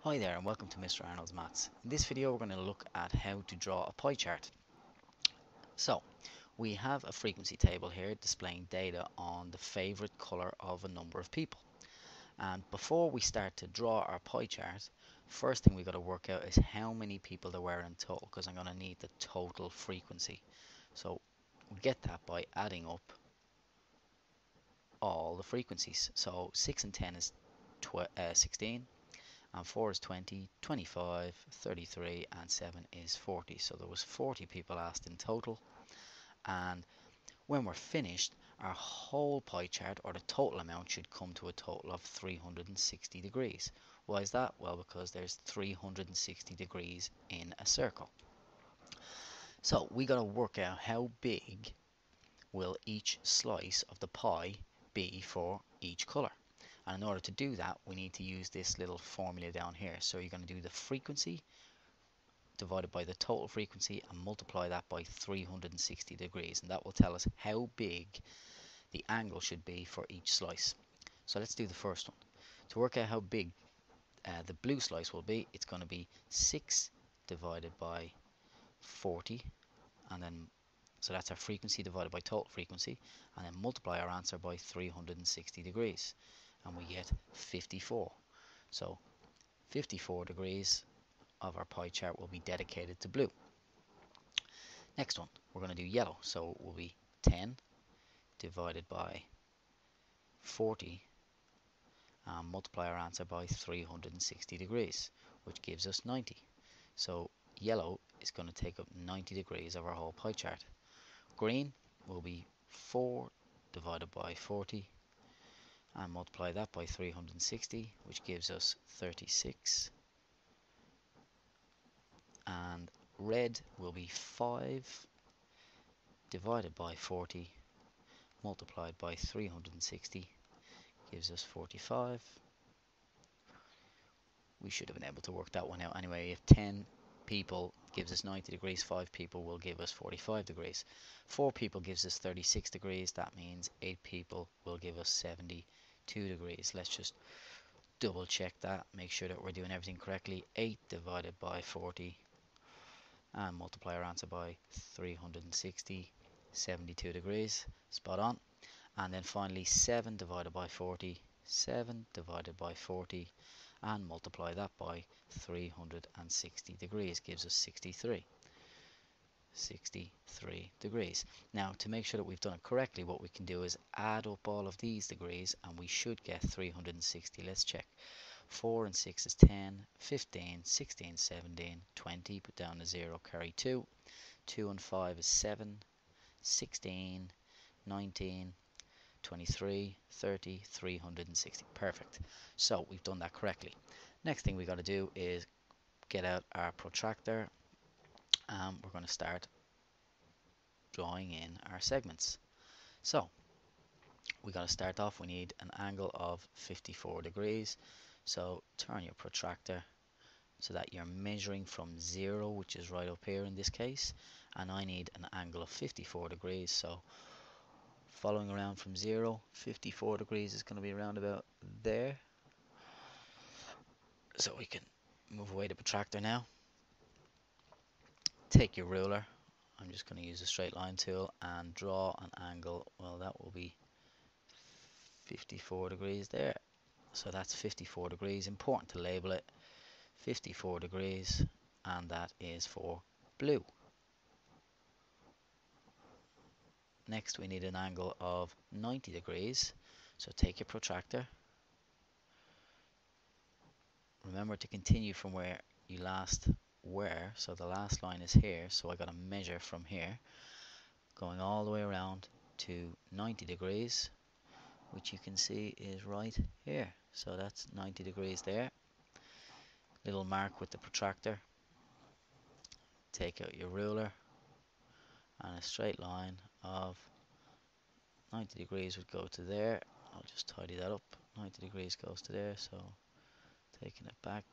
Hi there and welcome to Mr. Arnold's Maths. In this video we're going to look at how to draw a pie chart. So we have a frequency table here displaying data on the favourite colour of a number of people. And before we start to draw our pie chart, first thing we've got to work out is how many people there were in total, because I'm going to need the total frequency. So we get that by adding up all the frequencies. So 6 and 10 is 16. And 4 is 20, 25, 33 and 7 is 40. So there was 40 people asked in total, and when we're finished our whole pie chart, or the total amount, should come to a total of 360 degrees. Why is that? Well, because there's 360 degrees in a circle. So we got to work out how big will each slice of the pie be for each colour. And in order to do that, we need to use this little formula down here. So you're going to do the frequency divided by the total frequency and multiply that by 360 degrees, and that will tell us how big the angle should be for each slice. So let's do the first one. To work out how big the blue slice will be, it's going to be 6 divided by 40, and then so that's our frequency divided by total frequency, and then multiply our answer by 360 degrees, and we get 54. So 54 degrees of our pie chart will be dedicated to blue. Next one, we're going to do yellow, so it will be 10 divided by 40 and multiply our answer by 360 degrees, which gives us 90. So yellow is going to take up 90 degrees of our whole pie chart. Green will be 4 divided by 40 and multiply that by 360, which gives us 36. And red will be 5 divided by 40 multiplied by 360 gives us 45. We should have been able to work that one out anyway. If 10 people gives us 90 degrees, 5 people will give us 45 degrees. 4 people gives us 36 degrees. That means 8 people will give us 72 degrees. Let's just double check that, make sure that we're doing everything correctly. 8 divided by 40 and multiply our answer by 360, 72 degrees. Spot on. And then finally 7 divided by 40, 7 divided by 40 and multiply that by 360 degrees gives us 63 degrees. Now, to make sure that we've done it correctly, what we can do is add up all of these degrees and we should get 360. Let's check. 4 and 6 is 10, 15, 16, 17, 20, put down a 0, carry 2. 2 and 5 is 7, 16, 19, 23, 30, 360. Perfect. So we've done that correctly. Next thing we got to do is get out our protractor, and we're going to start drawing in our segments. So we got to start off, we need an angle of 54 degrees. So turn your protractor so that you're measuring from 0, which is right up here in this case, and I need an angle of 54 degrees. So following around from 0, 54 degrees is going to be around about there. So we can move away the protractor now. Take your ruler. I'm just going to use the straight line tool and draw an angle. Well, that will be 54 degrees there. So that's 54 degrees. Important to label it 54 degrees, and that is for blue. Next we need an angle of 90 degrees. So take your protractor. Remember to continue from where you last were. So the last line is here. So I got to measure from here, going all the way around to 90 degrees, which you can see is right here. So that's 90 degrees there. Little mark with the protractor. Take out your ruler, and a straight line of 90 degrees would go to there. I'll just tidy that up. 90 degrees goes to there, so taking it back.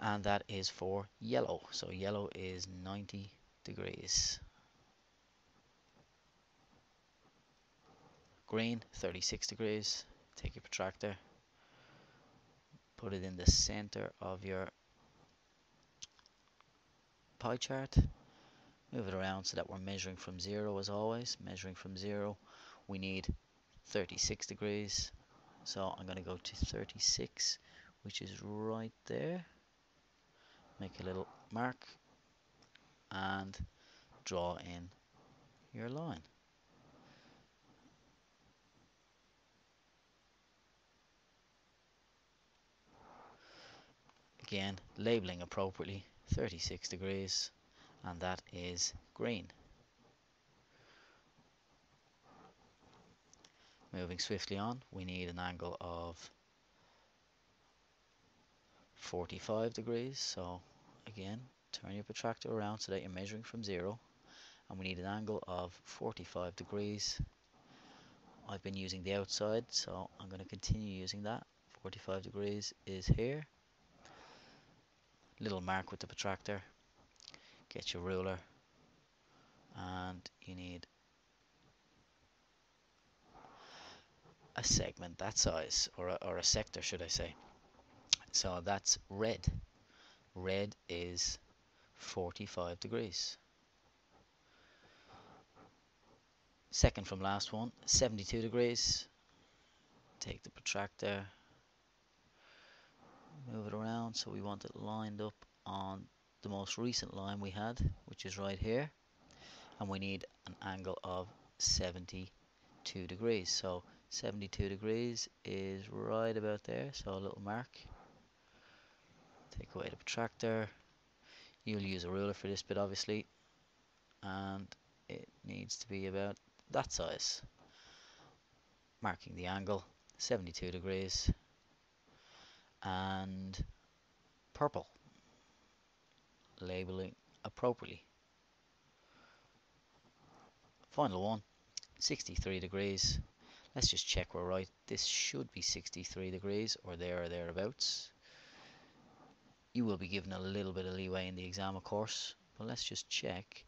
And that is for yellow. So yellow is 90 degrees. Green, 36 degrees. Take your protractor. Put it in the center of your pie chart. Move it around so that we're measuring from 0 as always. Measuring from 0, we need 36 degrees. So I'm going to go to 36, which is right there. Make a little mark and draw in your line. Again, labeling appropriately, 36 degrees, and that is green. Moving swiftly on, we need an angle of 45 degrees. So again, turn your protractor around so that you're measuring from 0, and we need an angle of 45 degrees. I've been using the outside, so I'm going to continue using that. 45 degrees is here. Little mark with the protractor. Get your ruler, and you need a segment that size, or a sector, should I say. So that's red. Red is 45 degrees. Second from last one, 72 degrees. Take the protractor, move it around so we want it lined up on the most recent line we had, which is right here, and we need an angle of 72 degrees. So 72 degrees is right about there, so a little mark. Take away the protractor. You'll use a ruler for this bit obviously, and it needs to be about that size. Marking the angle, 72 degrees, and purple, labeling appropriately. Final one, 63 degrees. Let's just check we're right. This should be 63 degrees or there or thereabouts. You will be given a little bit of leeway in the exam, of course, but let's just check.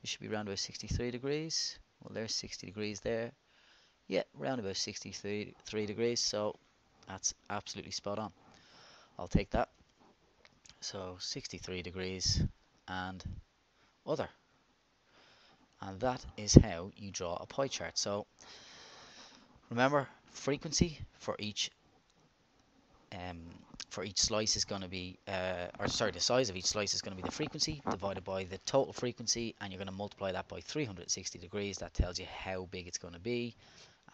It should be around about 63 degrees. Well, there's 60 degrees there. Yeah, around about 63 degrees, so that's absolutely spot on. I'll take that. So 63 degrees and other. And that is how you draw a pie chart. So remember, frequency for each slice is going to be, the size of each slice is going to be the frequency divided by the total frequency, and you're going to multiply that by 360 degrees. That tells you how big it's going to be,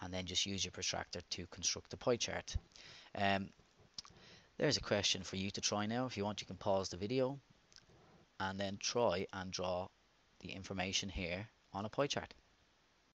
and then just use your protractor to construct the pie chart. There's a question for you to try now. If you want, you can pause the video and then try and draw the information here on a pie chart.